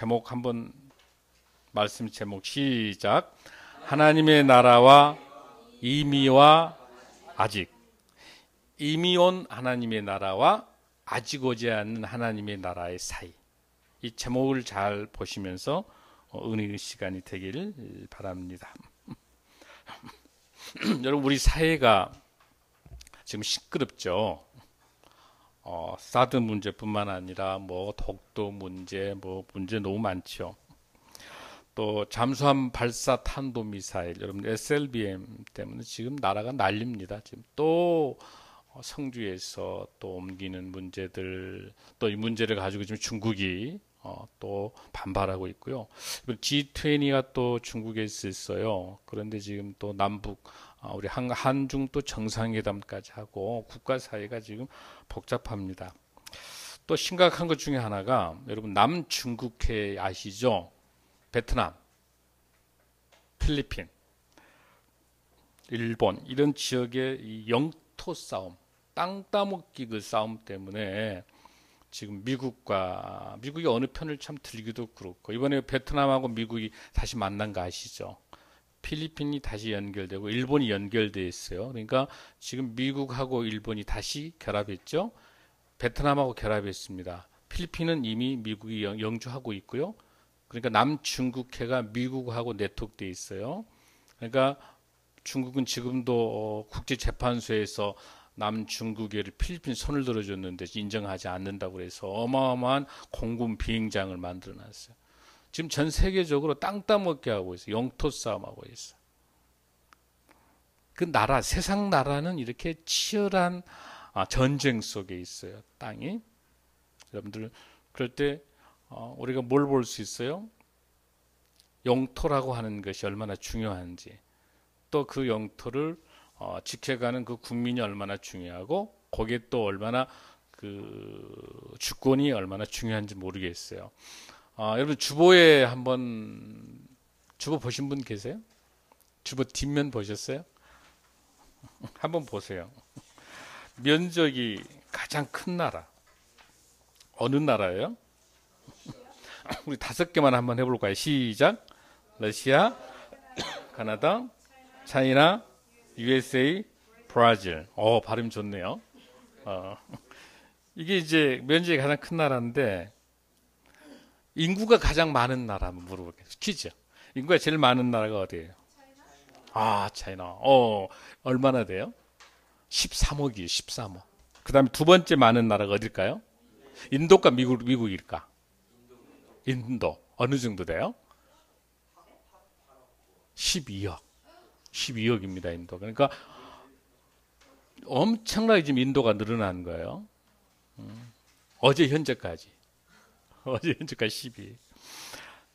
제목 한번 말씀 제목 시작. 하나님의 나라와 이미와 아직. 이미 온 하나님의 나라와 아직 오지 않는 하나님의 나라의 사이. 이 제목을 잘 보시면서 은혜의 시간이 되기를 바랍니다. 여러분, 우리 사회가 지금 시끄럽죠. 사드 문제뿐만 아니라 독도 문제, 문제 너무 많죠. 또 잠수함 발사 탄도 미사일, 여러분 SLBM 때문에 지금 나라가 난립니다. 지금 또 성주에서 또 옮기는 문제들, 또 이 문제를 가지고 지금 중국이 또 반발하고 있고요. G20가 또 중국에 있어요. 그런데 지금 또 남북 우리 한중 또 정상회담까지 하고 국가 사이가 지금 복잡합니다. 또 심각한 것 중에 하나가 여러분 남중국해 아시죠? 베트남, 필리핀, 일본 이런 지역의 이 영토 싸움, 땅 따먹기 그 싸움 때문에 지금 미국이 어느 편을 참 들기도 그렇고, 이번에 베트남하고 미국이 다시 만난 거 아시죠? 필리핀이 다시 연결되고 일본이 연결돼 있어요. 그러니까 지금 미국하고 일본이 다시 결합했죠. 베트남하고 결합했습니다. 필리핀은 이미 미국이 영주하고 있고요. 그러니까 남중국해가 미국하고 네트워크돼 있어요. 그러니까 중국은 지금도 국제재판소에서 남중국해를 필리핀 손을 들어줬는데 인정하지 않는다고 해서 어마어마한 공군 비행장을 만들어놨어요. 지금 전 세계적으로 땅 따먹게 하고 있어요. 영토 싸움하고 있어요. 그 나라, 세상 나라는 이렇게 치열한 전쟁 속에 있어요. 땅이. 여러분들 그럴 때 우리가 뭘 볼 수 있어요? 영토라고 하는 것이 얼마나 중요한지, 또 그 영토를 지켜가는 그 국민이 얼마나 중요하고, 거기에 또 얼마나 그 주권이 얼마나 중요한지 모르겠어요. 여러분 주보에 한번 주보 보신 분 계세요? 주보 뒷면 보셨어요? 한번 보세요. 면적이 가장 큰 나라 어느 나라예요? 우리 5개만 한번 해볼까요? 시작. 러시아, 카나다, 차이나, USA, 브라질. 발음 좋네요. 이게 이제 면적이 가장 큰 나라인데, 인구가 가장 많은 나라 한번 물어볼게요. 퀴즈. 인구가 제일 많은 나라가 어디예요? 차이나. 얼마나 돼요? 13억이에요. 13억. 그 다음에 두 번째 많은 나라가 어딜까요? 인도가 미국일까? 인도. 어느 정도 돼요? 12억. 12억입니다. 인도. 그러니까 엄청나게 지금 인도가 늘어난 거예요. 어제 현재까지 12.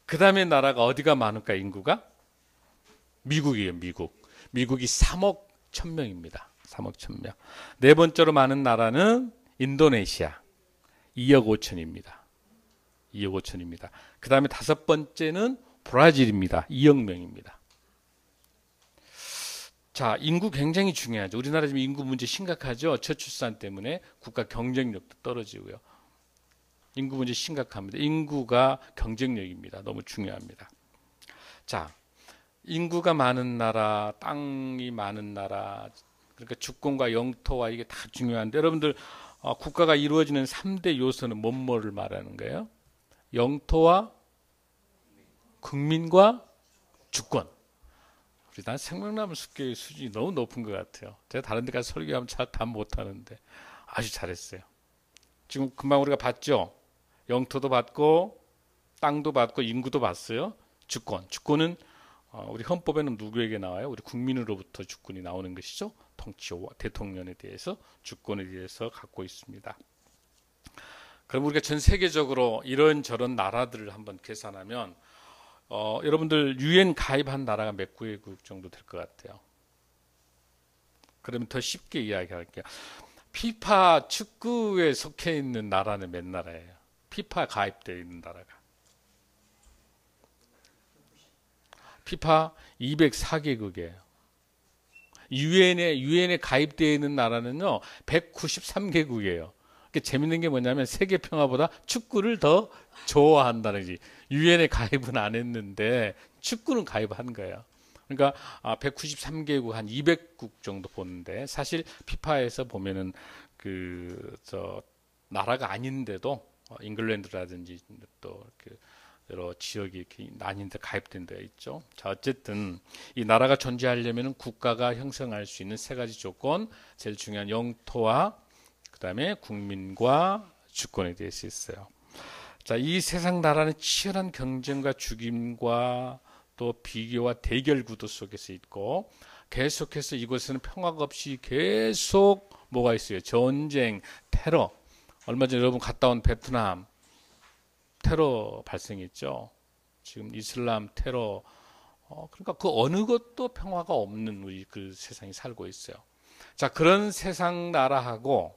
그 다음에 나라가 어디가 많을까? 인구가? 미국이에요. 미국이 3억 1000명입니다. 3억 1000명. 네 번째로 많은 나라는 인도네시아 2억 5천입니다. 2억 5천입니다. 그 다음에 다섯 번째는 브라질입니다. 2억 명입니다. 자, 인구 굉장히 중요하죠. 우리나라 지금 인구 문제 심각하죠. 저출산 때문에 국가 경쟁력도 떨어지고요. 인구 문제 심각합니다. 인구가 경쟁력입니다. 너무 중요합니다. 자, 인구가 많은 나라, 땅이 많은 나라, 그러니까 주권과 영토와 이게 다 중요한데, 여러분들 국가가 이루어지는 3대 요소는 뭐를 말하는 거예요? 영토와 국민과 주권. 우리나라 생명나무 숲계의 수준이 너무 높은 것 같아요. 제가 다른 데 가서 설교하면 잘 다 못하는데 아주 잘했어요. 지금 금방 우리가 봤죠? 영토도 받고 땅도 받고 인구도 받았어요. 주권은 우리 헌법에는 누구에게 나와요? 우리 국민으로부터 주권이 나오는 것이죠. 통치와 대통령에 대해서 주권에 대해서 갖고 있습니다. 그럼 우리가 전 세계적으로 이런저런 나라들을 한번 계산하면 여러분들 UN 가입한 나라가 몇 개국 정도 될 것 같아요? 그러면 더 쉽게 이야기할게요. 피파 축구에 속해 있는 나라는 몇 나라예요? 피파 가입되어 있는 나라가. 피파 204개국이에요. 유엔에 가입되어 있는 나라는요 193개국이에요. 재밌는 게 뭐냐면 세계 평화보다 축구를 더 좋아한다는 거지. 유엔에 가입은 안 했는데 축구는 가입한 거예요. 그러니까 193개국 한 200국 정도 보는데 사실 피파에서 보면은 저 나라가 아닌데도 잉글랜드라든지 또 여러 지역이 이렇게 나뉜데 가입된 데가 있죠. 자, 어쨌든 이 나라가 존재하려면 국가가 형성할 수 있는 세 가지 조건, 제일 중요한 영토와 그다음에 국민과 주권에 대해서 있어요. 자, 이 세상 나라는 치열한 경쟁과 죽임과 또 비교와 대결 구도 속에서 있고 계속해서 이곳에는 평화가 없이 계속 뭐가 있어요? 전쟁, 테러. 얼마 전에 여러분 갔다 온 베트남 테러 발생했죠. 지금 이슬람 테러. 그러니까 그 어느 것도 평화가 없는 우리 그 세상이 살고 있어요. 자, 그런 세상 나라하고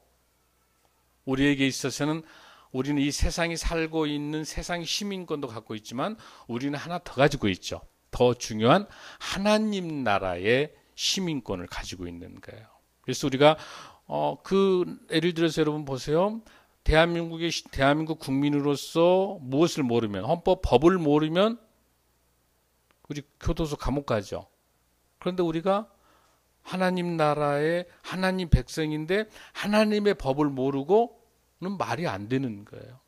우리에게 있어서는 우리는 이 세상이 살고 있는 세상 시민권도 갖고 있지만 우리는 하나 더 가지고 있죠. 더 중요한 하나님 나라의 시민권을 가지고 있는 거예요. 그래서 우리가 예를 들어서 여러분 보세요. 대한민국 국민으로서 무엇을 모르면 헌법 법을 모르면 우리 교도소 감옥 가죠. 그런데 우리가 하나님 나라의 하나님 백성인데 하나님의 법을 모르고는 말이 안 되는 거예요.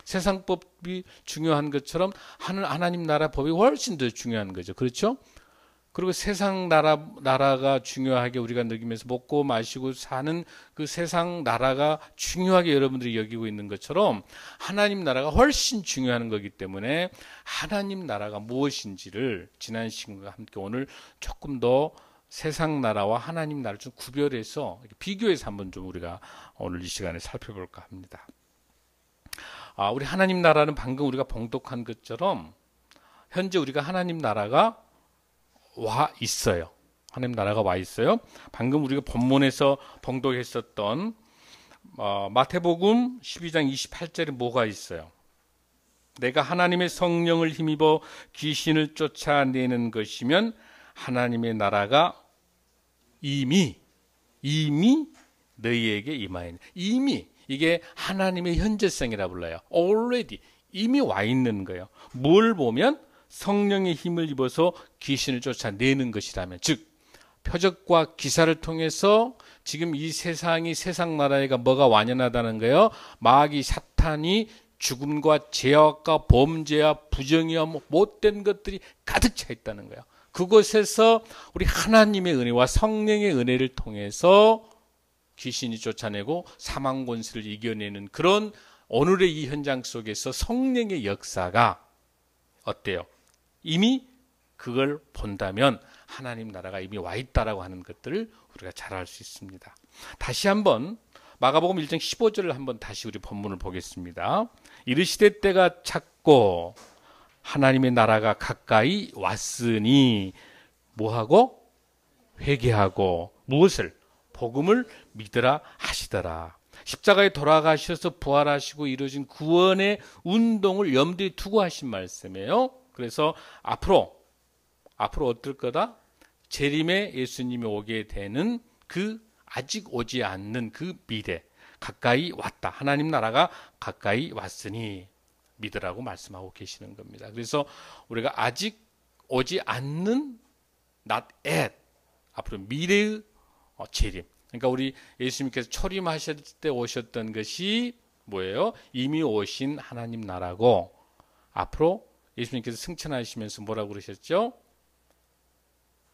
세상 법이 중요한 것처럼 하나님 나라 법이 훨씬 더 중요한 거죠. 그렇죠? 그리고 세상 나라가 중요하게 우리가 느끼면서 먹고 마시고 사는 그 세상 나라가 중요하게 여러분들이 여기고 있는 것처럼 하나님 나라가 훨씬 중요한 거기 때문에 하나님 나라가 무엇인지를 지난 시간과 함께 오늘 조금 더 세상 나라와 하나님 나라를 좀 구별해서 비교해서 한번 좀 우리가 오늘 이 시간에 살펴볼까 합니다. 우리 하나님 나라는 방금 우리가 봉독한 것처럼 현재 우리가 하나님 나라가 와 있어요. 하나님 나라가 와 있어요. 방금 우리가 본문에서 봉독했었던 마태복음 12장 28절에 뭐가 있어요? 내가 하나님의 성령을 힘입어 귀신을 쫓아내는 것이면 하나님의 나라가 이미 너희에게 임하였네. 이미 이게 하나님의 현재성이라 불러요. already 이미 와 있는 거예요. 뭘 보면 성령의 힘을 입어서 귀신을 쫓아내는 것이라면, 즉 표적과 기사를 통해서 지금 이 세상이 세상 나라에가 뭐가 완연하다는 거예요. 마귀 사탄이 죽음과 죄악과 범죄와 부정의와 못된 것들이 가득 차 있다는 거예요. 그곳에서 우리 하나님의 은혜와 성령의 은혜를 통해서 귀신이 쫓아내고 사망 권세를 이겨내는 그런 오늘의 이 현장 속에서 성령의 역사가 어때요? 이미 그걸 본다면 하나님 나라가 이미 와 있다라고 하는 것들을 우리가 잘 알 수 있습니다. 다시 한번 마가복음 1장 15절을 한번 다시 우리 본문을 보겠습니다. 이르시되 때가 찼고 하나님의 나라가 가까이 왔으니 뭐하고? 회개하고 무엇을? 복음을 믿으라 하시더라. 십자가에 돌아가셔서 부활하시고 이루어진 구원의 운동을 염두에 두고 하신 말씀이에요. 그래서 앞으로 어떨 거다? 재림에 예수님이 오게 되는 그 아직 오지 않는 그 미래 가까이 왔다. 하나님 나라가 가까이 왔으니 믿으라고 말씀하고 계시는 겁니다. 그래서 우리가 아직 오지 않는 not yet 앞으로 미래의 재림. 그러니까 우리 예수님께서 초림하실 때 오셨던 것이 뭐예요? 이미 오신 하나님 나라고 앞으로 예수님께서 승천하시면서 뭐라고 그러셨죠?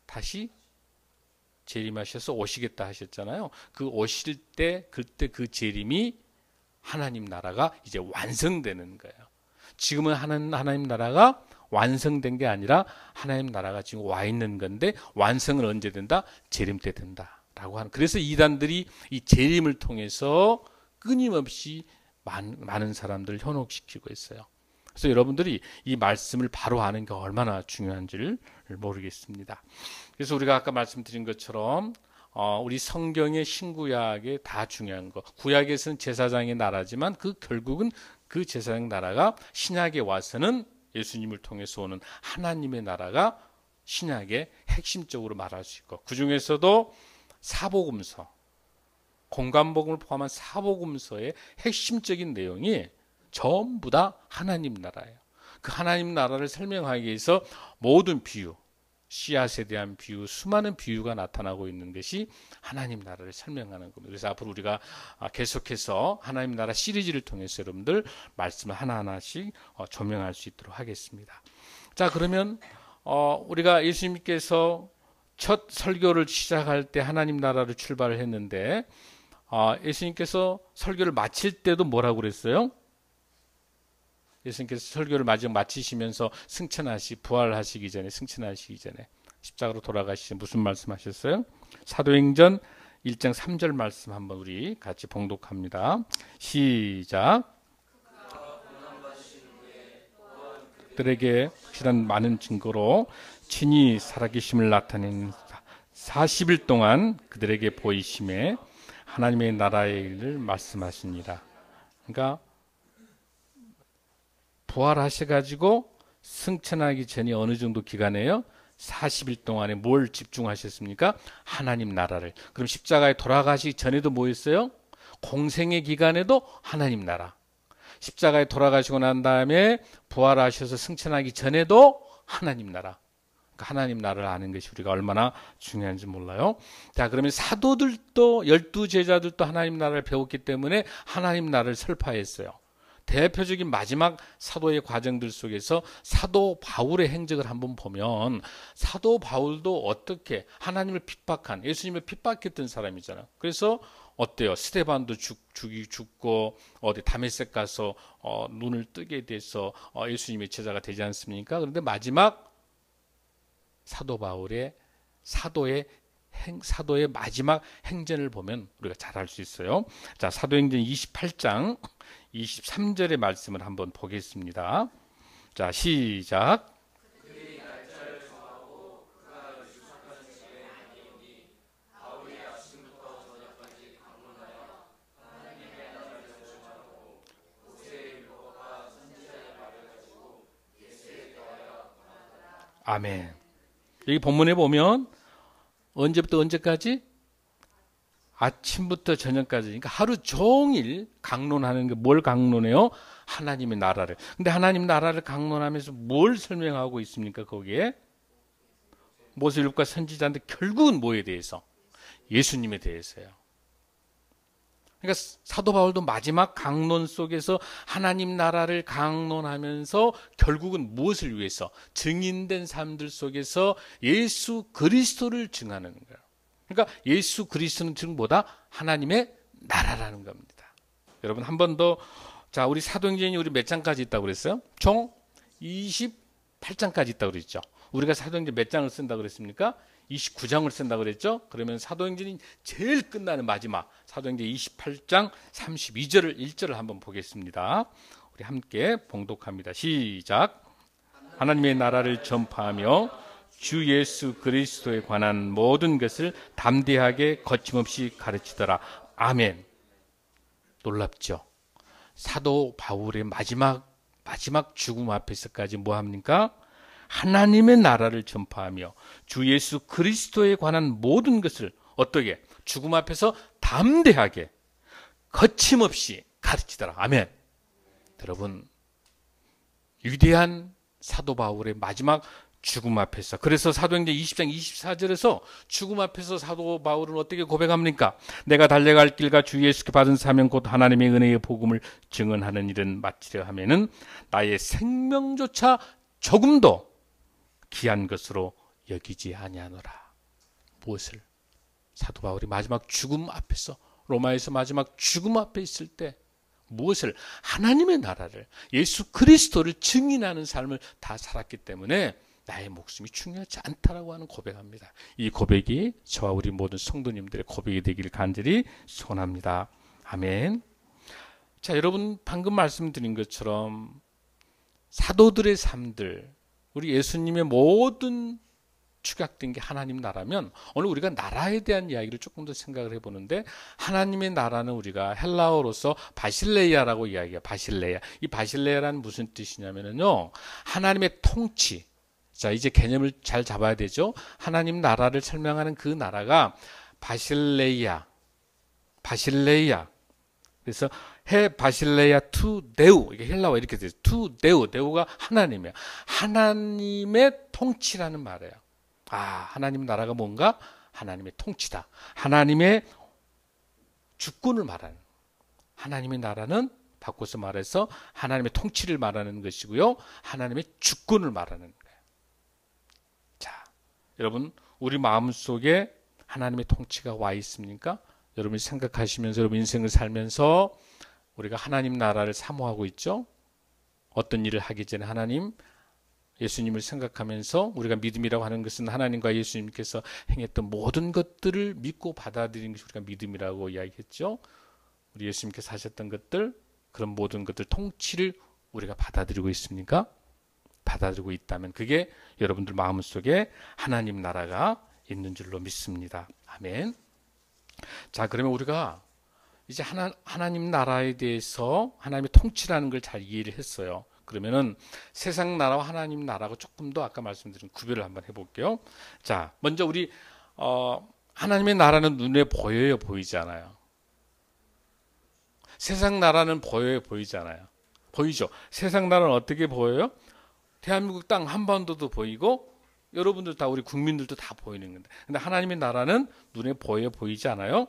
다시 재림하셔서 오시겠다 하셨잖아요. 그 오실 때 그때 그 재림이 하나님 나라가 이제 완성되는 거예요. 지금은 하나님 나라가 완성된 게 아니라 하나님 나라가 지금 와 있는 건데 완성은 언제 된다? 재림 때 된다라고 하는. 그래서 이단들이 이 재림을 통해서 끊임없이 많은 사람들을 현혹시키고 있어요. 그래서 여러분들이 이 말씀을 바로 아는 게 얼마나 중요한지를 모르겠습니다. 그래서 우리가 아까 말씀드린 것처럼 우리 성경의 신구약에 다 중요한 거. 구약에서는 제사장의 나라지만 결국은 그 제사장 나라가 신약에 와서는 예수님을 통해서 오는 하나님의 나라가 신약의 핵심적으로 말할 수 있고 그 중에서도 사복음서 공관복음을 포함한 사복음서의 핵심적인 내용이 전부 다 하나님 나라예요. 그 하나님 나라를 설명하기 위해서 모든 비유, 씨앗에 대한 비유, 수많은 비유가 나타나고 있는 것이 하나님 나라를 설명하는 겁니다. 그래서 앞으로 우리가 계속해서 하나님 나라 시리즈를 통해서 여러분들 말씀을 하나하나씩 조명할 수 있도록 하겠습니다. 자, 그러면 우리가 예수님께서 첫 설교를 시작할 때 하나님 나라를 출발을 했는데 예수님께서 설교를 마칠 때도 뭐라고 그랬어요? 예수님께서 설교를 마치시면서 부활하시기 전에, 승천하시기 전에 십자가로 돌아가시기 전에 무슨 말씀하셨어요? 사도행전 1장 3절 말씀 한번 우리 같이 봉독합니다. 시작. 그들에게 확실한 많은 증거로 친히 살아계심을 나타낸 40일 동안 그들에게 보이심에 하나님의 나라의 일을 말씀하십니다. 그러니까 부활하셔가지고 승천하기 전에 어느 정도 기간에요? 40일 동안에 뭘 집중하셨습니까? 하나님 나라를. 그럼 십자가에 돌아가시기 전에도 뭐였어요? 공생의 기간에도 하나님 나라. 십자가에 돌아가시고 난 다음에 부활하셔서 승천하기 전에도 하나님 나라. 그러니까 하나님 나라를 아는 것이 우리가 얼마나 중요한지 몰라요. 자, 그러면 사도들도 12제자들도 하나님 나라를 배웠기 때문에 하나님 나라를 설파했어요. 대표적인 마지막 사도의 과정들 속에서 사도 바울의 행적을 한번 보면 사도 바울도 어떻게 하나님을 핍박한, 예수님을 핍박했던 사람이잖아요. 그래서 어때요? 스데반도 죽고 어디 다메섹 가서 눈을 뜨게 돼서 예수님의 제자가 되지 않습니까? 그런데 마지막 사도 바울의 사도의 마지막 행전을 보면 우리가 잘 알 수 있어요. 자, 사도행전 28장 23절의 말씀을 한번 보겠습니다. 자, 시작. 아멘. 여기 본문에 보면 언제부터 언제까지? 아침부터 저녁까지. 그러니까 하루 종일 강론하는 게 뭘 강론해요? 하나님의 나라를. 근데 하나님 나라를 강론하면서 뭘 설명하고 있습니까? 거기에 모세율법과 선지자인데 결국은 뭐에 대해서? 예수님에 대해서요. 그러니까 사도 바울도 마지막 강론 속에서 하나님 나라를 강론하면서 결국은 무엇을 위해서? 증인된 삶들 속에서 예수 그리스도를 증하는 거예요. 그러니까 예수 그리스도는 즉 뭐다? 하나님의 나라라는 겁니다. 여러분 한 번 더, 자, 우리 사도행전이 우리 몇 장까지 있다고 그랬어요? 총 28장까지 있다고 그랬죠. 우리가 사도행전 몇 장을 쓴다고 그랬습니까? 29장을 쓴다고 그랬죠. 그러면 사도행전이 제일 끝나는 마지막 사도행전 28장 32절을 1절을 한번 보겠습니다. 우리 함께 봉독합니다. 시작. 하나님의 나라를 전파하며 주 예수 그리스도에 관한 모든 것을 담대하게 거침없이 가르치더라. 아멘. 놀랍죠? 사도 바울의 마지막 죽음 앞에서까지 뭐 합니까? 하나님의 나라를 전파하며 주 예수 그리스도에 관한 모든 것을 어떻게? 죽음 앞에서 담대하게 거침없이 가르치더라. 아멘. 여러분, 위대한 사도 바울의 마지막 죽음 앞에서, 그래서 사도행전 20장 24절에서 죽음 앞에서 사도 바울은 어떻게 고백합니까? 내가 달려갈 길과 주 예수께 받은 사명 곧 하나님의 은혜의 복음을 증언하는 일은 마치려 하면은 나의 생명조차 조금도 귀한 것으로 여기지 아니하노라. 무엇을? 사도 바울이 마지막 죽음 앞에서, 로마에서 마지막 죽음 앞에 있을 때 무엇을? 하나님의 나라를, 예수 그리스도를 증인하는 삶을 다 살았기 때문에 나의 목숨이 중요하지 않다라고 하는 고백합니다. 이 고백이 저와 우리 모든 성도님들의 고백이 되기를 간절히 소원합니다. 아멘. 자, 여러분 방금 말씀드린 것처럼 사도들의 삶들, 우리 예수님의 모든 축약된 게 하나님 나라면, 오늘 우리가 나라에 대한 이야기를 조금 더 생각을 해보는데, 하나님의 나라는 우리가 헬라어로서 바실레이아라고 이야기해요. 바실레이아. 이 바실레이아라는 무슨 뜻이냐면요, 하나님의 통치. 자, 이제 개념을 잘 잡아야 되죠. 하나님 나라를 설명하는 그 나라가 바실레이아, 바실레이아. 그래서 해 바실레이아 투 데우. 이게 헬라어 이렇게 돼요. 투 데우. 데우가 하나님이야. 하나님의 통치라는 말이에요. 아, 하나님 나라가 뭔가? 하나님의 통치다. 하나님의 주권을 말하는. 하나님의 나라는 바꿔서 말해서 하나님의 통치를 말하는 것이고요. 하나님의 주권을 말하는 거예요. 자, 여러분 우리 마음속에 하나님의 통치가 와 있습니까? 여러분이 생각하시면서 여러분 인생을 살면서 우리가 하나님 나라를 사모하고 있죠. 어떤 일을 하기 전에 하나님, 예수님을 생각하면서 우리가 믿음이라고 하는 것은 하나님과 예수님께서 행했던 모든 것들을 믿고 받아들이는 것이 우리가 믿음이라고 이야기했죠. 우리 예수님께서 하셨던 것들, 그런 모든 것들 통치를 우리가 받아들이고 있습니까? 받아들이고 있다면 그게 여러분들 마음속에 하나님 나라가 있는 줄로 믿습니다. 아멘. 자, 그러면 우리가 이제 하나님 나라에 대해서 하나님의 통치라는 걸 잘 이해를 했어요. 그러면은 세상 나라와 하나님 나라하고 조금 더 아까 말씀드린 구별을 한번 해볼게요. 자, 먼저 우리 하나님의 나라는 눈에 보여요, 보이지 않아요? 세상 나라는 보여요, 보이지 않아요? 보이죠? 세상 나라는 어떻게 보여요? 대한민국 땅 한반도도 보이고 여러분들 다 우리 국민들도 다 보이는 건데, 근데 하나님의 나라는 눈에 보여요, 보이지 않아요?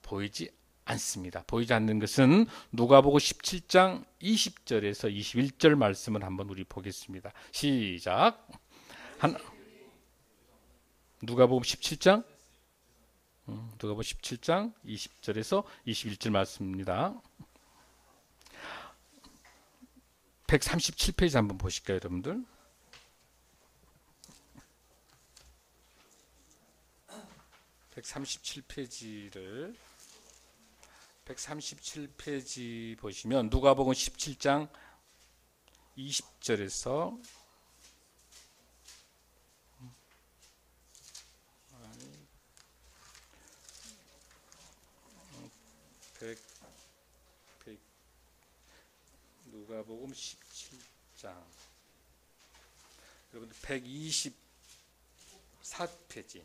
보이지 않습니다. 보이지 않는 것은 누가복음 17장 20절에서 21절 말씀을 한번 우리 보겠습니다. 시작. 누가복음 17장 20절에서 21절 말씀입니다. 137페이지 한번 보실까요, 여러분들? 137페이지 보시면 누가복음 17장 20절에서 100 누가복음 17장 여러분들 124페이지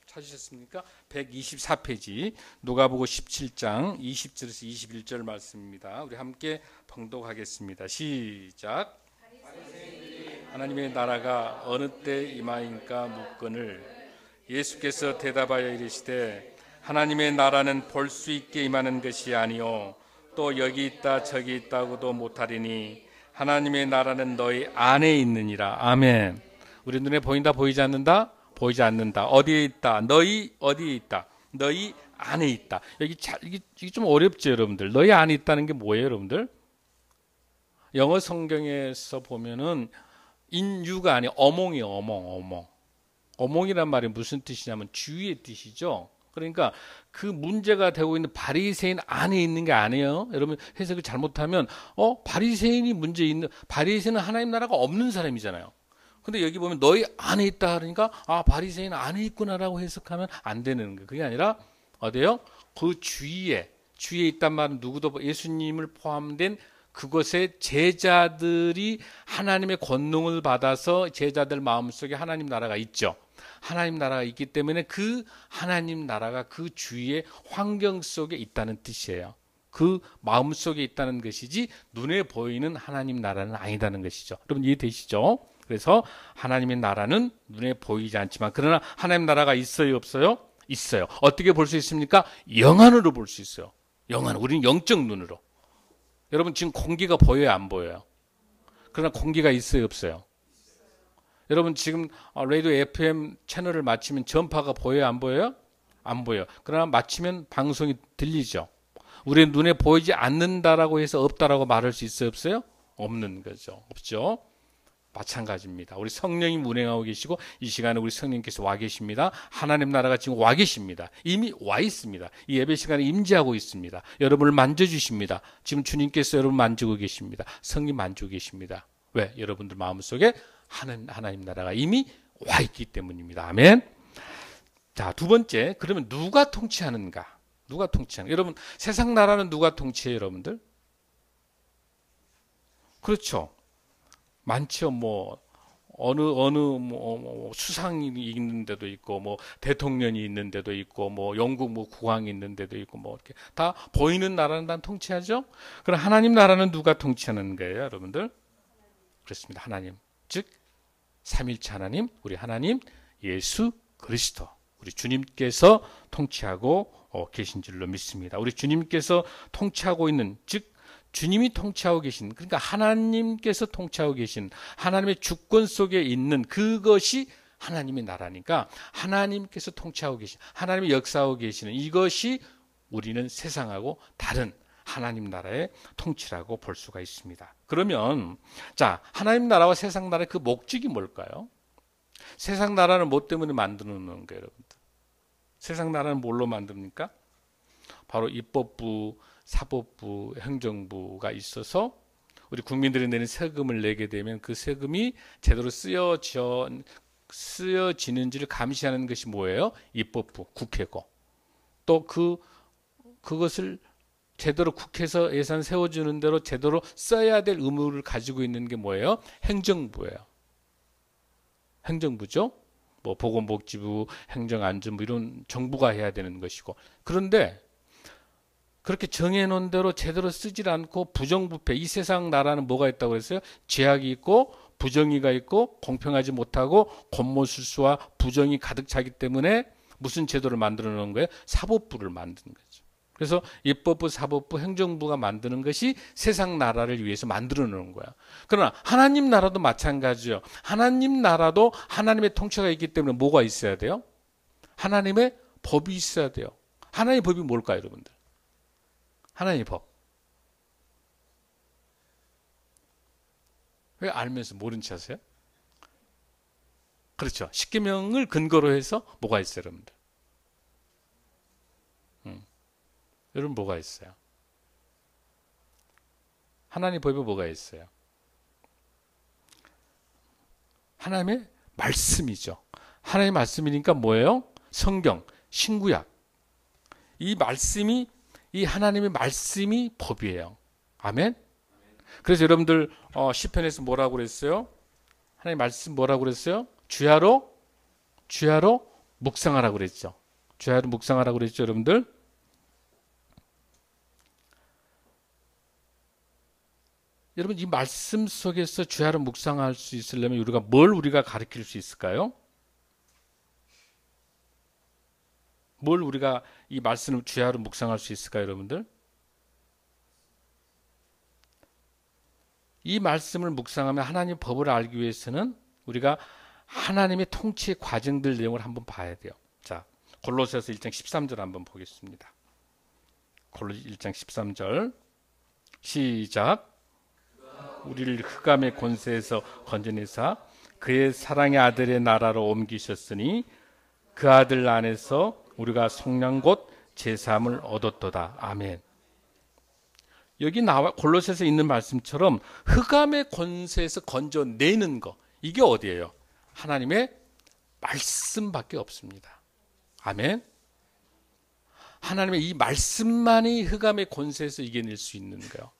찾으셨습니까? 124페이지 누가복음 17장 20절에서 21절 말씀입니다. 우리 함께 봉독하겠습니다. 시작. 하나님의 나라가 어느 때 임하인가 묻거늘 예수께서 대답하여 이르시되 하나님의 나라는 볼 수 있게 임하는 것이 아니요 또 여기 있다 저기 있다고도 못하리니 하나님의 나라는 너희 안에 있느니라. 아멘. 우리 눈에 보인다 보이지 않는다? 보이지 않는다. 어디에 있다? 너희 어디에 있다? 너희 안에 있다. 이게 좀 어렵죠, 여러분들. 너희 안에 있다는 게 뭐예요, 여러분들? 영어 성경에서 보면은 인유가 아니라 어몽이에요. 어몽. 어몽이란 말이 무슨 뜻이냐면 주위의 뜻이죠. 그러니까 그 문제가 되고 있는 바리새인 안에 있는 게 아니에요. 여러분 해석을 잘못하면 바리새인이 문제 있는, 바리새인은 하나님 나라가 없는 사람이잖아요. 근데 여기 보면 너희 안에 있다 그러니까 바리새인 안에 있구나라고 해석하면 안 되는 거예요. 그게 아니라 어디요? 그 주위에 있단 말은 누구도 예수님을 포함된 그것의 제자들이 하나님의 권능을 받아서 제자들 마음속에 하나님 나라가 있죠. 하나님 나라가 있기 때문에 그 하나님 나라가 그 주위의 환경 속에 있다는 뜻이에요. 그 마음속에 있다는 것이지 눈에 보이는 하나님 나라는 아니다는 것이죠. 여러분 이해되시죠? 그래서 하나님의 나라는 눈에 보이지 않지만 그러나 하나님 나라가 있어요, 없어요? 있어요. 어떻게 볼 수 있습니까? 영안으로 볼 수 있어요. 영안. 우리는 영적 눈으로. 여러분 지금 공기가 보여요, 안 보여요? 그러나 공기가 있어요, 없어요? 여러분 지금 라디오 FM 채널을 맞추면 전파가 보여요, 안 보여요? 안 보여요. 그러나 맞추면 방송이 들리죠. 우리 눈에 보이지 않는다라고 해서 없다라고 말할 수 있어요, 없어요? 없는 거죠. 없죠. 마찬가지입니다. 우리 성령님 운행하고 계시고 이 시간에 우리 성령님께서 와 계십니다. 하나님 나라가 지금 와 계십니다. 이미 와 있습니다. 이 예배 시간에 임재하고 있습니다. 여러분을 만져주십니다. 지금 주님께서 여러분 만지고 계십니다. 성령 만지고 계십니다. 왜? 여러분들 마음속에 하나님 나라가 이미 와 있기 때문입니다. 아멘. 자, 두 번째, 그러면 누가 통치하는가? 누가 통치하는가? 여러분 세상 나라는 누가 통치해요, 여러분들? 그렇죠. 많죠. 어느 뭐 수상이 있는 데도 있고 뭐 대통령이 있는 데도 있고 뭐 영국 뭐 국왕이 있는 데도 있고 뭐 이렇게 다 보이는 나라는 다 통치하죠. 그럼 하나님 나라는 누가 통치하는 거예요, 여러분들? 그렇습니다. 하나님, 즉 삼일체 하나님, 우리 하나님 예수 그리스도, 우리 주님께서 통치하고 계신 줄로 믿습니다. 우리 주님께서 통치하고 있는, 즉 주님이 통치하고 계신, 그러니까 하나님께서 통치하고 계신 하나님의 주권 속에 있는 그것이 하나님의 나라니까, 하나님께서 통치하고 계신, 하나님이 역사하고 계시는 이것이 우리는 세상하고 다른 하나님 나라의 통치라고 볼 수가 있습니다. 그러면 자, 하나님 나라와 세상 나라의 그 목적이 뭘까요? 세상 나라는 뭐 때문에 만드는 거예요, 여러분들? 세상 나라는 뭘로 만듭니까? 바로 입법부, 사법부, 행정부가 있어서 우리 국민들이 내는 세금을 내게 되면 그 세금이 제대로 쓰여지는지를 감시하는 것이 뭐예요? 입법부, 국회고, 또 그것을 제대로 국회에서 예산 세워주는 대로 제대로 써야 될 의무를 가지고 있는 게 뭐예요? 행정부예요. 행정부죠. 뭐 보건복지부, 행정안전부 이런 정부가 해야 되는 것이고, 그런데 그렇게 정해놓은 대로 제대로 쓰질 않고 부정부패, 이 세상 나라는 뭐가 있다고 그랬어요? 죄악이 있고 부정의가 있고 공평하지 못하고 권모술수와 부정이 가득 차기 때문에 무슨 제도를 만들어 놓은 거예요? 사법부를 만드는 거죠. 그래서 입법부, 사법부, 행정부가 만드는 것이 세상 나라를 위해서 만들어 놓은 거야. 그러나 하나님 나라도 마찬가지예요. 하나님 나라도 하나님의 통치가 있기 때문에 뭐가 있어야 돼요? 하나님의 법이 있어야 돼요. 하나님의 법이 뭘까요, 여러분들? 하나님의 법. 왜 알면서 모른 체 하세요? 그렇죠. 십계명을 근거로 해서 뭐가 있어요, 여러분들? 여러분 뭐가 있어요? 하나님의 법에 뭐가 있어요? 하나님의 말씀이죠. 하나님의 말씀이니까 뭐예요? 성경, 신구약. 이 말씀이, 이 하나님의 말씀이 법이에요. 아멘? 그래서 여러분들 시편에서 뭐라고 그랬어요? 하나님 말씀 뭐라고 그랬어요? 주야로 묵상하라고 그랬죠. 주야로 묵상하라고 그랬죠, 여러분들? 여러분, 이 말씀 속에서 주야로 묵상할 수 있으려면 우리가 가르칠 수 있을까요? 뭘 우리가 이 말씀을 주야로 묵상할 수 있을까요, 여러분들? 이 말씀을 묵상하면 하나님 법을 알기 위해서는 우리가 하나님의 통치의 과정들 내용을 한번 봐야 돼요. 자, 골로새서 1장 13절 한번 보겠습니다. 골로새 1장 13절 시작. 우리를 흑암의 권세에서 건져내사 그의 사랑의 아들의 나라로 옮기셨으니 그 아들 안에서 우리가 속량 곧 제사함을 얻었도다. 아멘. 여기 골로새서 있는 말씀처럼 흑암의 권세에서 건져내는 거, 이게 어디예요? 하나님의 말씀밖에 없습니다. 아멘. 하나님의 이 말씀만이 흑암의 권세에서 이겨낼 수 있는 거예요.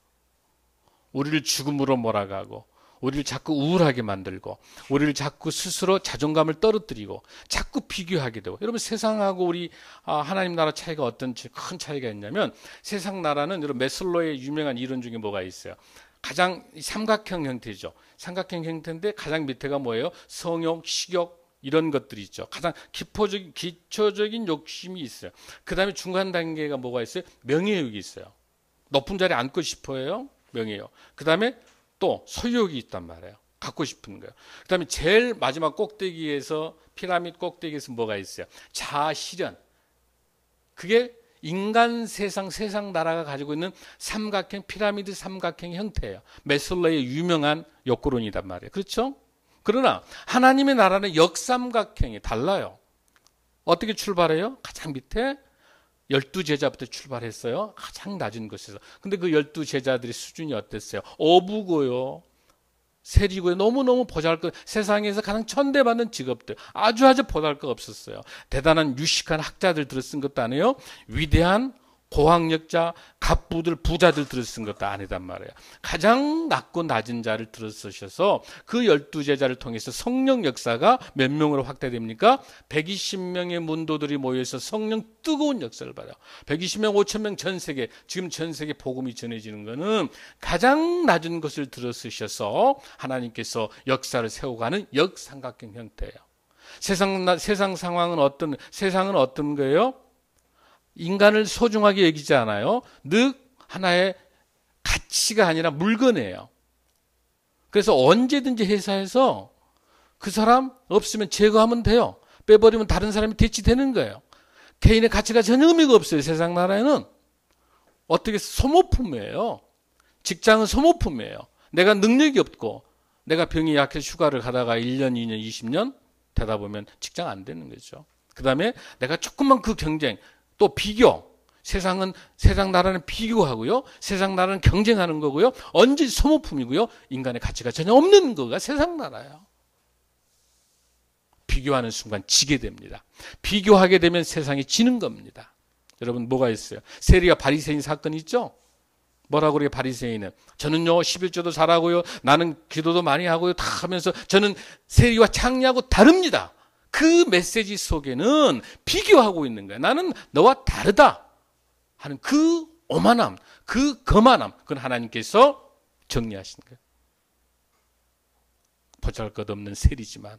우리를 죽음으로 몰아가고, 우리를 자꾸 우울하게 만들고, 우리를 자꾸 스스로 자존감을 떨어뜨리고, 자꾸 비교하게 되고. 여러분, 세상하고 우리 하나님 나라 차이가 어떤 큰 차이가 있냐면, 세상 나라는 여러분 메슬로의 유명한 이론 중에 뭐가 있어요? 가장 삼각형 형태죠. 삼각형 형태인데 가장 밑에가 뭐예요? 성욕, 식욕 이런 것들이 있죠. 가장 기초적인 욕심이 있어요. 그 다음에 중간 단계가 뭐가 있어요? 명예욕이 있어요. 높은 자리에 앉고 싶어요. 명예요. 그 다음에 또 소유욕이 있단 말이에요. 갖고 싶은 거예요. 그 다음에 제일 마지막 꼭대기에서, 피라미드 꼭대기에서 뭐가 있어요? 자아실현. 그게 인간 세상 나라가 가지고 있는 삼각형, 피라미드 삼각형 형태예요. 메슬로의 유명한 욕구론이단 말이에요. 그렇죠? 그러나 하나님의 나라는 역삼각형이 달라요. 어떻게 출발해요? 가장 밑에 12제자부터 출발했어요. 가장 낮은 곳에서. 근데 그 12제자들의 수준이 어땠어요? 어부고요, 세리고요, 너무너무 보잘것, 세상에서 가장 천대받는 직업들, 아주 보잘것 없었어요. 대단한 유식한 학자들 들어 쓴 것도 아니에요. 위대한 고학력자, 갑부들, 부자들 들어 쓴 것도 아니단 말이에요. 가장 낮고 낮은 자를 들어 쓰셔서 그 12제자를 통해서 성령 역사가 몇 명으로 확대됩니까? 120명의 문도들이 모여서 성령 뜨거운 역사를 받아요. 120명, 5,000명 전 세계, 지금 전 세계 복음이 전해지는 것은 가장 낮은 것을 들어 쓰셔서 하나님께서 역사를 세워가는 역삼각형 형태예요. 세상 상황은 세상은 어떤 거예요? 인간을 소중하게 여기지 않아요. 늘 하나의 가치가 아니라 물건이에요. 그래서 언제든지 회사에서 그 사람 없으면 제거하면 돼요. 빼버리면 다른 사람이 대치되는 거예요. 개인의 가치가 전혀 의미가 없어요. 세상 나라에는. 어떻게 소모품이에요. 직장은 소모품이에요. 내가 능력이 없고 내가 병이 약해서 휴가를 가다가 1년, 2년, 20년 되다 보면 직장 안 되는 거죠. 그 다음에 내가 조금만 그 경쟁, 또 비교. 세상 나라는 비교하고요. 세상 나라는 경쟁하는 거고요. 언제 소모품이고요. 인간의 가치가 전혀 없는 거가 세상 나라예요. 비교하는 순간 지게 됩니다. 비교하게 되면 세상이 지는 겁니다. 여러분 뭐가 있어요? 세리와 바리새인 사건 있죠? 뭐라고 그래요? 바리새인은 저는요 11조도 잘하고요. 나는 기도도 많이 하고요. 다 하면서 저는 세리와 창리하고 다릅니다. 그 메시지 속에는 비교하고 있는 거예요. 나는 너와 다르다 하는 그 오만함, 그 거만함, 그건 하나님께서 정리하신 거예요. 보잘것없는 세리지만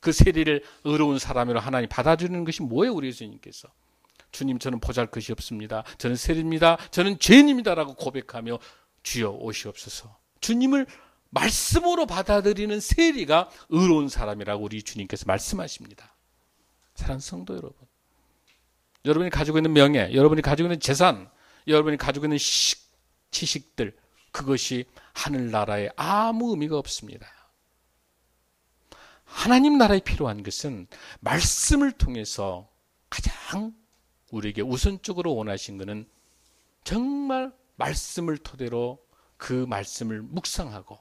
그 세리를 의로운 사람으로 하나님 받아주는 것이 뭐예요? 우리 예수님께서. 주님 저는 보잘것이 없습니다. 저는 세리입니다. 저는 죄인입니다라고 고백하며 주여 오시옵소서. 주님을 말씀으로 받아들이는 세리가 의로운 사람이라고 우리 주님께서 말씀하십니다. 사랑하는 성도 여러분, 여러분이 가지고 있는 명예, 여러분이 가지고 있는 재산, 여러분이 가지고 있는 지식들, 그것이 하늘나라에 아무 의미가 없습니다. 하나님 나라에 필요한 것은 말씀을 통해서 가장 우리에게 우선적으로 원하신 것은 정말 말씀을 토대로 그 말씀을 묵상하고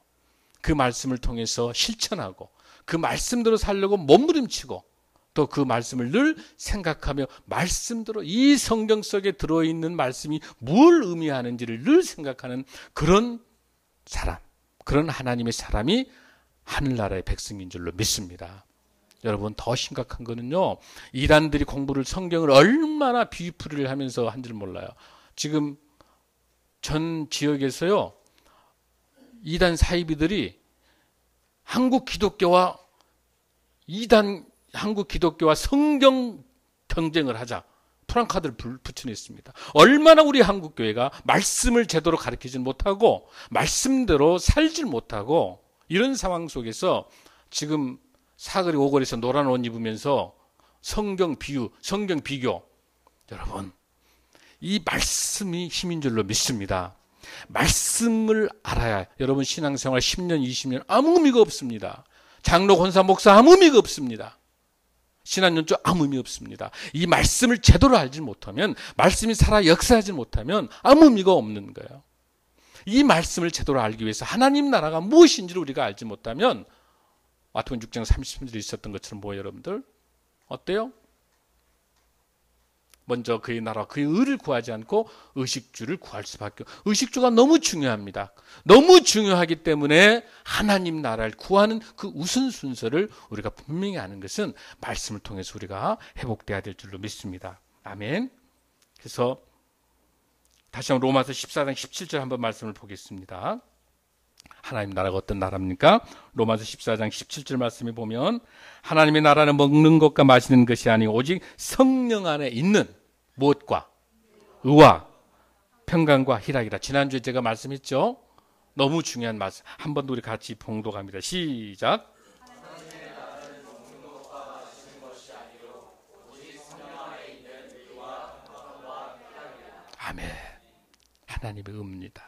그 말씀을 통해서 실천하고 그 말씀대로 살려고 몸부림치고 또 그 말씀을 늘 생각하며 말씀대로 이 성경 속에 들어있는 말씀이 뭘 의미하는지를 늘 생각하는 그런 사람, 그런 하나님의 사람이 하늘나라의 백성인 줄로 믿습니다. 여러분 더 심각한 거는요, 이단들이 성경을 얼마나 비유풀이를 하면서 한 줄 몰라요. 지금 전 지역에서요 이단 사이비들이 한국 기독교와 성경 경쟁을 하자 프랑카드를 붙여냈습니다. 얼마나 우리 한국교회가 말씀을 제대로 가르치지 못하고 말씀대로 살지 못하고 이런 상황 속에서 지금 사거리 오거리에서 노란 옷 입으면서 성경 비유, 성경 비교. 여러분 이 말씀이 힘인 줄로 믿습니다. 말씀을 알아야 여러분 신앙생활 10년, 20년 아무 의미가 없습니다. 장로, 권사, 목사 아무 의미가 없습니다. 신학연주 아무 의미 없습니다. 이 말씀을 제대로 알지 못하면, 말씀이 살아 역사하지 못하면 아무 의미가 없는 거예요. 이 말씀을 제대로 알기 위해서 하나님 나라가 무엇인지를 우리가 알지 못하면 마태복음 6장 33절에 있었던 것처럼 뭐예요 여러분들? 어때요? 먼저 그의 나라, 그의 의를 구하지 않고 의식주를 구할 수밖에 없어요. 의식주가 너무 중요합니다. 너무 중요하기 때문에 하나님 나라를 구하는 그 우선순서를 우리가 분명히 아는 것은 말씀을 통해서 우리가 회복돼야 될 줄로 믿습니다. 아멘. 그래서 다시 한번 로마서 14장 17절 한번 말씀을 보겠습니다. 하나님 나라가 어떤 나라입니까? 로마서 14장 17절 말씀에 보면 하나님의 나라는 먹는 것과 마시는 것이 아니고 오직 성령 안에 있는 무엇과 의와 평강과 희락이라. 지난주에 제가 말씀했죠. 너무 중요한 말씀. 한 번 더 우리 같이 봉독합니다. 시작. 아멘. 하나님의 의입니다.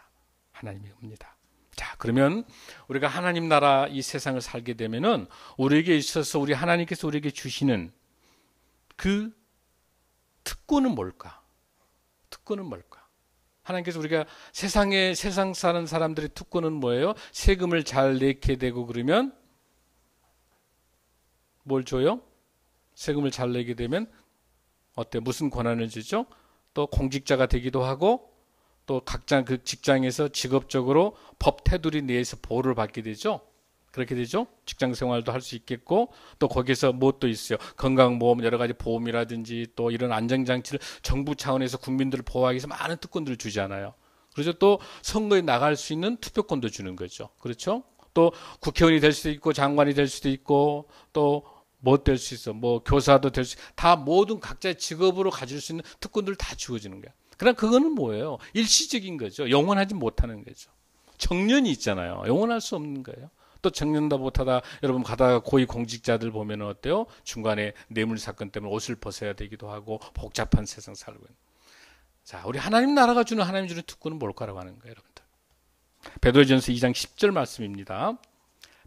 하나님의 의입니다. 자, 그러면 우리가 하나님 나라 이 세상을 살게 되면은 우리에게 있어서 우리 하나님께서 우리에게 주시는 그 특권은 뭘까? 특권은 뭘까? 하나님께서 우리가 세상 사는 사람들의 특권은 뭐예요? 세금을 잘 내게 되고 그러면 뭘 줘요? 세금을 잘 내게 되면 어때? 무슨 권한을 주죠? 또 공직자가 되기도 하고 또 각자 그 직장에서 직업적으로 법 테두리 내에서 보호를 받게 되죠. 그렇게 되죠. 직장 생활도 할 수 있겠고 또 거기서 무엇도 있어요. 건강보험 여러 가지 보험이라든지 또 이런 안전장치를 정부 차원에서 국민들을 보호하기 위해서 많은 특권들을 주잖아요. 그래서 또 선거에 나갈 수 있는 투표권도 주는 거죠. 그렇죠? 또 국회의원이 될 수도 있고 장관이 될 수도 있고 또 뭐 될 수 있어. 뭐 교사도 될 수, 다 모든 각자의 직업으로 가질 수 있는 특권들 다 주어지는 거야. 그러나 그거는 뭐예요? 일시적인 거죠. 영원하지 못하는 거죠. 정년이 있잖아요. 영원할 수 없는 거예요. 또 정년도 못하다 여러분 가다가 고위 공직자들 보면 어때요? 중간에 뇌물 사건 때문에 옷을 벗어야 되기도 하고 복잡한 세상 살고 있는. 자, 우리 하나님 나라가 주는 하나님 주는 특권은 뭘까라고 하는 거예요, 여러분들. 베드로전서 2장 10절 말씀입니다.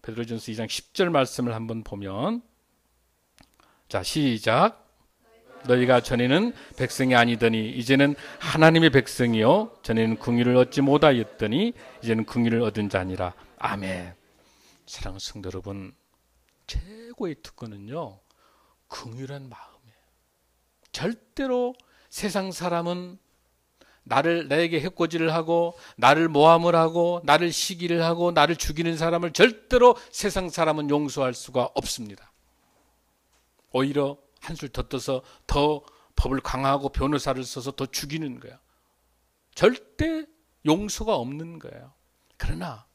베드로전서 2장 10절 말씀을 한번 보면, 자, 시작. 너희가 전에는 백성이 아니더니 이제는 하나님의 백성이요 전에는 긍휼을 얻지 못하였더니 이제는 긍휼을 얻은 자니라. 아멘. 사랑하는 성도 여러분, 최고의 특권은요 긍휼한 마음이에요. 절대로 세상 사람은 나에게 해코지를 하고 나를 모함을 하고 나를 시기를 하고 나를 죽이는 사람을 절대로 세상 사람은 용서할 수가 없습니다. 오히려 한술 더 떠서 더 법을 강화하고 변호사를 써서 더 죽이는 거야. 절대 용서가 없는 거예요. 그러나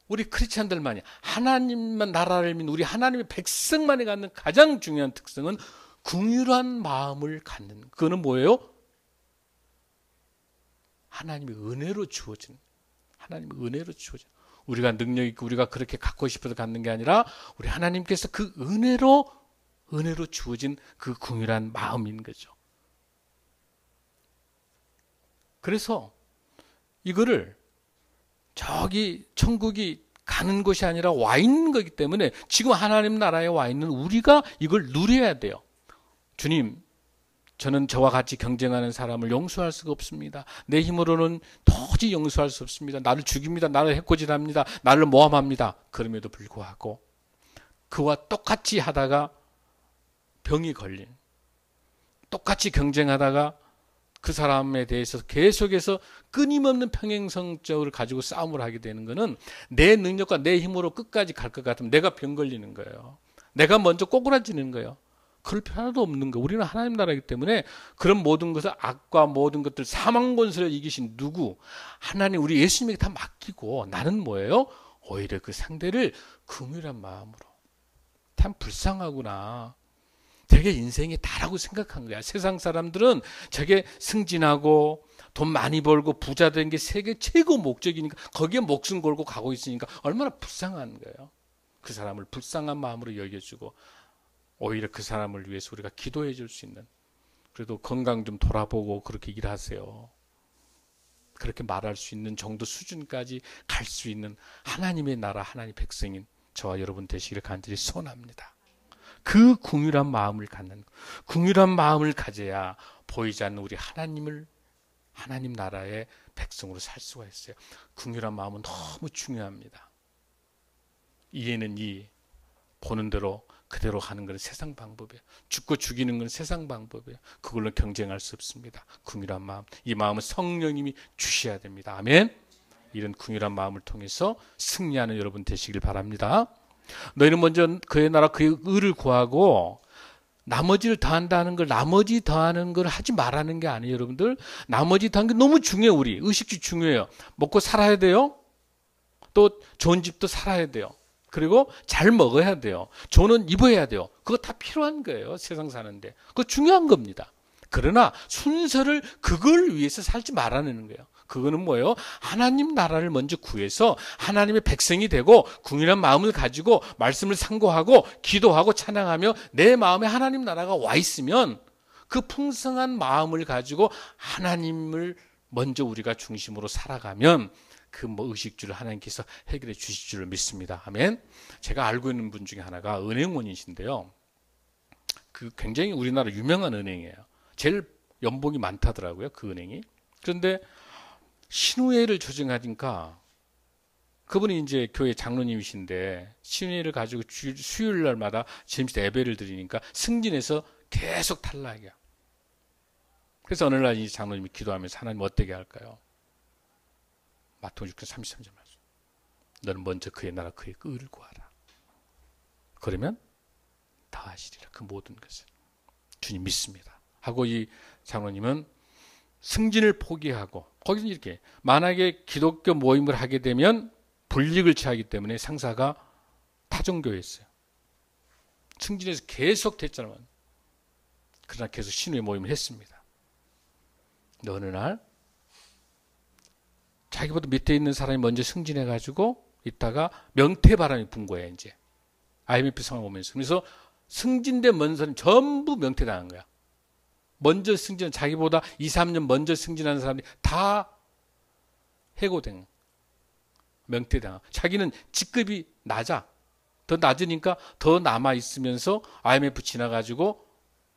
우리 크리스찬들만이 하나님만 나라를 믿는 우리 하나님의 백성만이 갖는 가장 중요한 특성은 긍휼한 마음을 갖는. 그거는 뭐예요? 하나님의 은혜로 주어진. 하나님의 은혜로 주어진. 우리가 능력 있고 우리가 그렇게 갖고 싶어서 갖는 게 아니라 우리 하나님께서 그 은혜로 주어진 그 긍휼한 마음인 거죠. 그래서 이거를 저기 천국이 가는 곳이 아니라 와 있는 거기 때문에 지금 하나님 나라에 와 있는 우리가 이걸 누려야 돼요. 주님, 저는 저와 같이 경쟁하는 사람을 용서할 수가 없습니다. 내 힘으로는 도저히 용서할 수 없습니다. 나를 죽입니다. 나를 해코지합니다. 나를 모함합니다. 그럼에도 불구하고 그와 똑같이 하다가 병이 걸린, 똑같이 경쟁하다가 그 사람에 대해서 계속해서 끊임없는 평행성적을 가지고 싸움을 하게 되는 것은 내 능력과 내 힘으로 끝까지 갈 것 같으면 내가 병 걸리는 거예요. 내가 먼저 꼬꾸라지는 거예요. 그럴 필요 하나도 없는 거예요. 우리는 하나님 나라이기 때문에 그런 모든 것을 악과 모든 것들 사망 권세를 이기신 누구? 하나님 우리 예수님에게 다 맡기고 나는 뭐예요? 오히려 그 상대를 긍휼한 마음으로. 참 불쌍하구나. 되게 인생이 다라고 생각한 거야. 세상 사람들은 저게 승진하고 돈 많이 벌고 부자 된 게 세계 최고 목적이니까 거기에 목숨 걸고 가고 있으니까 얼마나 불쌍한 거예요. 그 사람을 불쌍한 마음으로 여겨주고 오히려 그 사람을 위해서 우리가 기도해 줄 수 있는, 그래도 건강 좀 돌아보고 그렇게 일하세요. 그렇게 말할 수 있는 정도 수준까지 갈 수 있는 하나님의 나라 하나님 백성인 저와 여러분 되시기를 간절히 소원합니다. 그 긍휼한 마음을 갖는, 긍휼한 마음을 가져야 보이지 않는 우리 하나님 나라의 백성으로 살 수가 있어요. 긍휼한 마음은 너무 중요합니다. 이해는 이, 보는 대로 그대로 하는 건 세상 방법이에요. 죽고 죽이는 건 세상 방법이에요. 그걸로 경쟁할 수 없습니다. 긍휼한 마음, 이 마음은 성령님이 주셔야 됩니다. 아멘. 이런 긍휼한 마음을 통해서 승리하는 여러분 되시길 바랍니다. 너희는 먼저 그의 나라 그의 의를 구하고 나머지를 더한다는 걸, 나머지 더하는 걸 하지 말라는 게 아니에요. 여러분들 나머지 더하는 게 너무 중요해요. 우리 의식주 중요해요. 먹고 살아야 돼요. 또 좋은 집도 살아야 돼요. 그리고 잘 먹어야 돼요. 좋은 옷 입어야 돼요. 그거 다 필요한 거예요. 세상 사는데 그거 중요한 겁니다. 그러나 순서를 그걸 위해서 살지 말라는 거예요. 그거는 뭐예요? 하나님 나라를 먼저 구해서 하나님의 백성이 되고 긍휼한 마음을 가지고 말씀을 상고하고 기도하고 찬양하며 내 마음에 하나님 나라가 와 있으면 그 풍성한 마음을 가지고 하나님을 먼저 우리가 중심으로 살아가면 그 의식주를 하나님께서 해결해 주실 줄 믿습니다. 아멘. 제가 알고 있는 분 중에 하나가 은행원이신데요. 그 굉장히 우리나라 유명한 은행이에요. 제일 연봉이 많다더라고요. 그 은행이. 그런데 신우회를 조정하니까 그분이 이제 교회 장로님이신데 신우회를 가지고 수요일 날마다 점심 예배를 드리니까 승진해서 계속 탈락이야. 그래서 어느 날 이 장로님이 기도하면서 하나님 어떻게 할까요? 마태복음 6장 33절 말씀. 너는 먼저 그의 나라 그의 의를 구하라. 그러면 다 하시리라. 그 모든 것을. 주님 믿습니다. 하고 이 장로님은 승진을 포기하고, 거기서 이렇게 만약에 기독교 모임을 하게 되면 불이익을 취하기 때문에 상사가 타종교였어요. 승진해서 계속 됐잖아요. 그러나 계속 신우의 모임을 했습니다. 근데 어느 날 자기보다 밑에 있는 사람이 먼저 승진해가지고 있다가 명태바람이 분 거예요. 이제 IMF 상황 오면서. 그래서 승진된 먼 사람이 전부 명태당한 거야. 먼저 승진, 자기보다 2, 3년 먼저 승진하는 사람들이 다 해고된 명태당. 자기는 직급이 낮아. 더 낮으니까 더 남아있으면서 IMF 지나가지고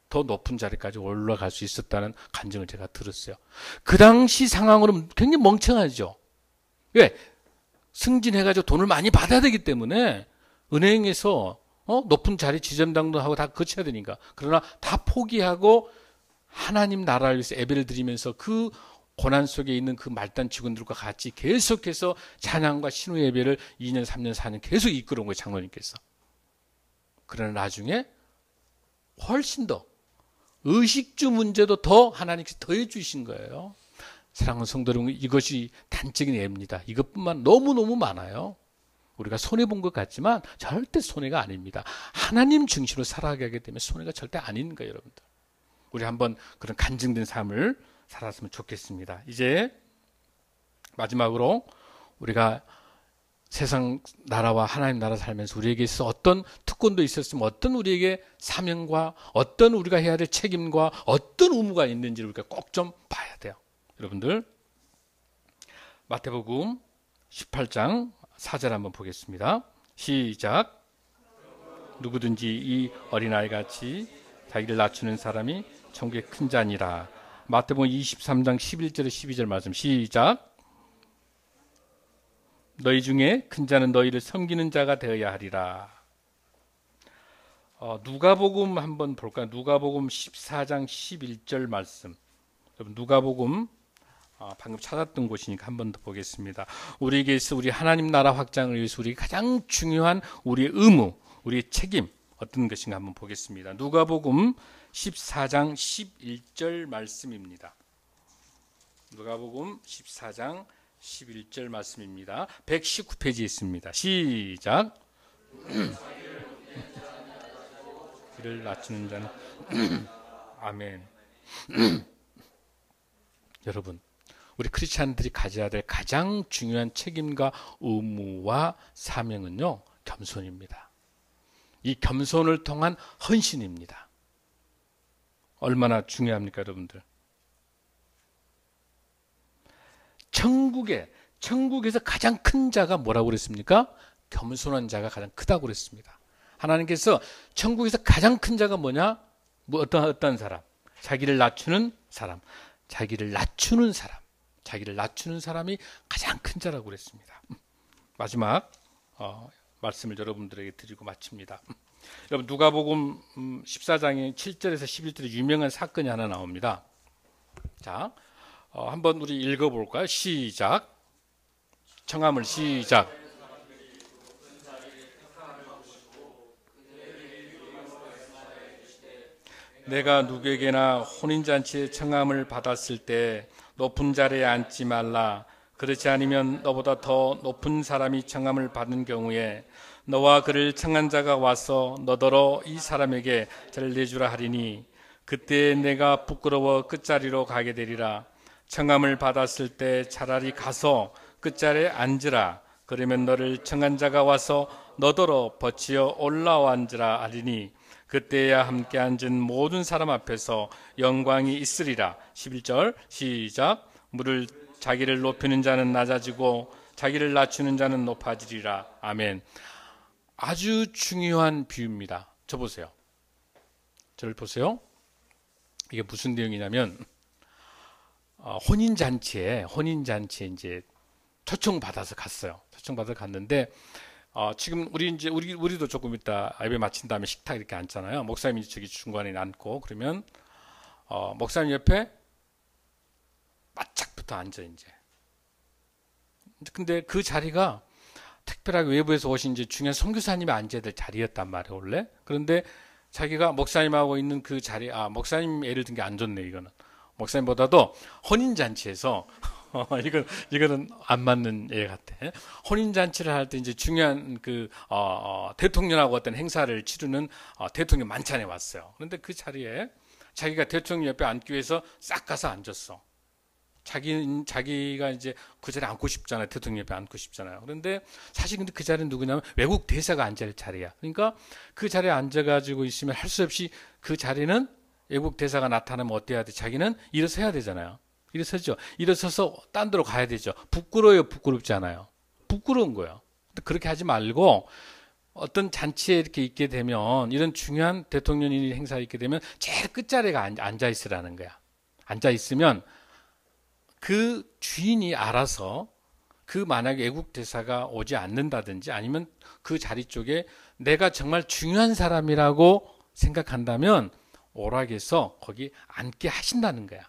더 높은 자리까지 올라갈 수 있었다는 간증을 제가 들었어요. 그 당시 상황으로는 굉장히 멍청하죠. 왜? 승진해가지고 돈을 많이 받아야 되기 때문에 은행에서 높은 자리 지점당도 하고 다 거쳐야 되니까. 그러나 다 포기하고 하나님 나라를 위해서 예배를 드리면서 그 고난 속에 있는 그 말단 직원들과 같이 계속해서 찬양과 신우 예배를 2년, 3년, 4년 계속 이끌어온 거예요, 장로님께서. 그러나 나중에 훨씬 더 의식주 문제도 더 하나님께서 더해 주신 거예요. 사랑하는 성도 여러분, 이것이 단적인 예입니다. 이것뿐만 너무너무 많아요. 우리가 손해본 것 같지만 절대 손해가 아닙니다. 하나님 중심으로 살아가게 되면 손해가 절대 아닌 거예요, 여러분들. 우리 한번 그런 간증된 삶을 살았으면 좋겠습니다. 이제 마지막으로 우리가 세상 나라와 하나님 나라 살면서 우리에게 있어 어떤 특권도 있었으면 어떤 우리에게 사명과 어떤 우리가 해야 될 책임과 어떤 의무가 있는지를 우리가 꼭 좀 봐야 돼요. 여러분들 마태복음 18장 4절 한번 보겠습니다. 시작. 누구든지 이 어린아이같이 자기를 낮추는 사람이 천국의 큰 자니라. 마태복음 23장 11절에 12절 말씀 시작. 너희 중에 큰 자는 너희를 섬기는 자가 되어야 하리라. 누가복음 한번 볼까요? 누가복음 14장 11절 말씀. 여러분 누가복음 방금 찾았던 곳이니까 한 번 더 보겠습니다. 우리에게서 우리 하나님 나라 확장을 위해서 우리 가장 중요한 우리의 의무, 우리의 책임 어떤 것인가 한번 보겠습니다. 누가복음 14장 11절 말씀입니다. 누가복음 14장 11절 말씀입니다. 119페이지에 있습니다. 시작. 이를 낮추는 자는 아멘. 여러분, 우리 크리스찬들이 가져야 될 가장 중요한 책임과 의무와 사명은요, 겸손입니다. 이 겸손을 통한 헌신입니다. 얼마나 중요합니까, 여러분들? 천국에서 가장 큰 자가 뭐라고 그랬습니까? 겸손한 자가 가장 크다고 그랬습니다. 하나님께서 천국에서 가장 큰 자가 뭐냐? 어떤 사람? 자기를 낮추는 사람. 자기를 낮추는 사람이 가장 큰 자라고 그랬습니다. 마지막 말씀을 여러분들에게 드리고 마칩니다. 여러분 누가복음 14장의 7절에서 11절에 유명한 사건이 하나 나옵니다. 자, 한번 우리 읽어볼까요? 시작. 청함을 시작. 내가 누구에게나 혼인잔치에 청함을 받았을 때 높은 자리에 앉지 말라. 그렇지 않으면 너보다 더 높은 사람이 청함을 받은 경우에 너와 그를 청한 자가 와서 너더러 이 사람에게 저를 내주라 하리니 그때 내가 부끄러워 끝자리로 가게 되리라. 청함을 받았을 때 차라리 가서 끝자리에 앉으라. 그러면 너를 청한 자가 와서 너더러 버치어 올라와 앉으라 하리니 그때야 함께 앉은 모든 사람 앞에서 영광이 있으리라. 11절 시작. 자기를 높이는 자는 낮아지고 자기를 낮추는 자는 높아지리라. 아멘. 아주 중요한 비유입니다. 저 보세요. 저를 보세요. 이게 무슨 내용이냐면 혼인잔치에 이제 초청받아서 갔어요. 초청받아서 갔는데 지금 우리도 조금 이따 예배 마친 다음에 식탁 이렇게 앉잖아요. 목사님이 저기 중간에 앉고 그러면 목사님 옆에 바짝부터 앉아 이제. 근데 그 자리가 특별하게 외부에서 오신 이제 중요한 선교사님이 앉아야 될 자리였단 말이에요, 원래. 그런데 자기가 목사님하고 있는 그 자리, 목사님 예를 든 게 안 좋네, 이거는. 목사님보다도 혼인잔치에서, 이거는 안 맞는 예 같아. 혼인잔치를 할 때 이제 중요한 대통령하고 어떤 행사를 치르는 대통령 만찬에 왔어요. 그런데 그 자리에 자기가 대통령 옆에 앉기 위해서 싹 가서 앉았어. 자기가 이제 그 자리에 앉고 싶잖아요. 대통령 옆에 앉고 싶잖아요. 그런데 사실 근데 그 자리는 누구냐면 외국 대사가 앉을 자리야. 그러니까 그 자리에 앉아가지고 있으면 할 수 없이 그 자리는 외국 대사가 나타나면 어때야 돼? 자기는 일어서야 되잖아요. 일어서죠. 일어서서 딴 데로 가야 되죠. 부끄러워요? 부끄럽지 않아요? 부끄러운 거예요. 근데 그렇게 하지 말고 어떤 잔치에 이렇게 있게 되면 이런 중요한 대통령 행사에 있게 되면 제일 끝자리에 앉아 있으라는 거야. 앉아 있으면 그 주인이 알아서 만약에 외국 대사가 오지 않는다든지 아니면 그 자리 쪽에 내가 정말 중요한 사람이라고 생각한다면 오락에서 거기 앉게 하신다는 거야.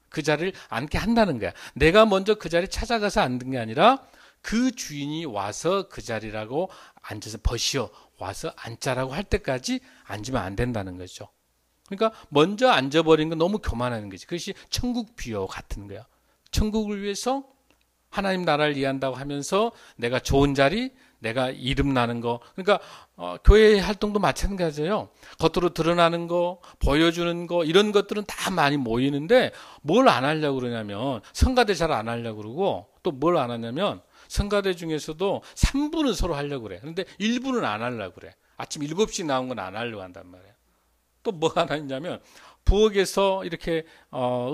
그 자리를 앉게 한다는 거야. 내가 먼저 그 자리에 찾아가서 앉는 게 아니라 그 주인이 와서 그 자리라고 앉아서 버시어 와서 앉자라고 할 때까지 앉으면 안 된다는 거죠. 그러니까 먼저 앉아버린 건 너무 교만하는 거지. 그것이 천국 비유와 같은 거야. 천국을 위해서 하나님 나라를 이해한다고 하면서 내가 좋은 자리, 내가 이름 나는 거. 그러니까 교회 활동도 마찬가지예요. 겉으로 드러나는 거, 보여주는 거 이런 것들은 다 많이 모이는데 뭘 안 하려고 그러냐면 성가대 잘 안 하려고 그러고 또 뭘 안 하냐면 성가대 중에서도 3부는 서로 하려고 그래. 그런데 1부는 안 하려고 그래. 아침 7시 나온 건 안 하려고 한단 말이에요. 또 뭐 하나 있냐면 부엌에서 이렇게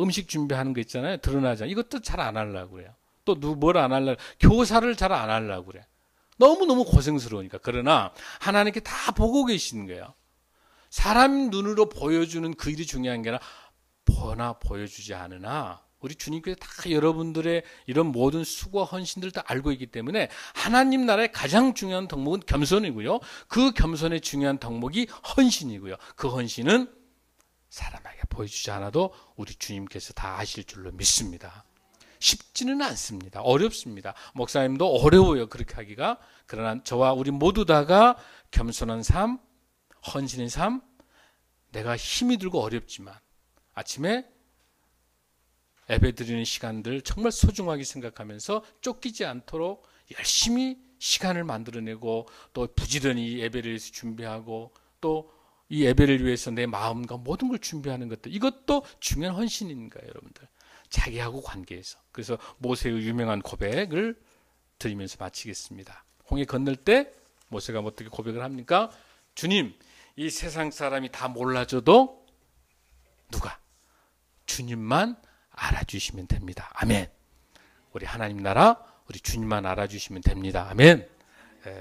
음식 준비하는 거 있잖아요. 드러나잖아요. 이것도 잘 안 하려고 그래요. 또 뭘 안 하려고 교사를 잘 안 하려고 그래. 너무너무 고생스러우니까. 그러나 하나님께 다 보고 계시는 거예요. 사람 눈으로 보여주는 그 일이 중요한 게 아니라 보나 보여주지 않으나 우리 주님께서 다 여러분들의 이런 모든 수고와 헌신들을 다 알고 있기 때문에 하나님 나라의 가장 중요한 덕목은 겸손이고요. 그 겸손의 중요한 덕목이 헌신이고요. 그 헌신은 사람에게 보여주지 않아도 우리 주님께서 다 아실 줄로 믿습니다. 쉽지는 않습니다. 어렵습니다. 목사님도 어려워요. 그렇게 하기가. 그러나 저와 우리 모두 다가 겸손한 삶, 헌신의 삶, 내가 힘이 들고 어렵지만 아침에 예배 드리는 시간들 정말 소중하게 생각하면서 쫓기지 않도록 열심히 시간을 만들어내고 또 부지런히 예배를 위해서 준비하고 또 이 예배를 위해서 내 마음과 모든 걸 준비하는 것들, 이것도 중요한 헌신인 거예요, 여러분들. 자기하고 관계에서. 그래서 모세의 유명한 고백을 드리면서 마치겠습니다. 홍해 건널 때 모세가 어떻게 고백을 합니까? 주님, 이 세상 사람이 다 몰라줘도 누가? 주님만 알아주시면 됩니다. 아멘. 우리 하나님 나라, 우리 주님만 알아주시면 됩니다. 아멘.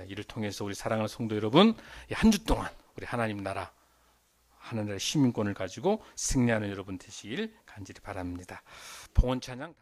이를 통해서 우리 사랑하는 성도 여러분, 한 주 동안 우리 하나님 나라, 하나님의 시민권을 가지고 승리하는 여러분 되시길 간절히 바랍니다. 봉헌 찬양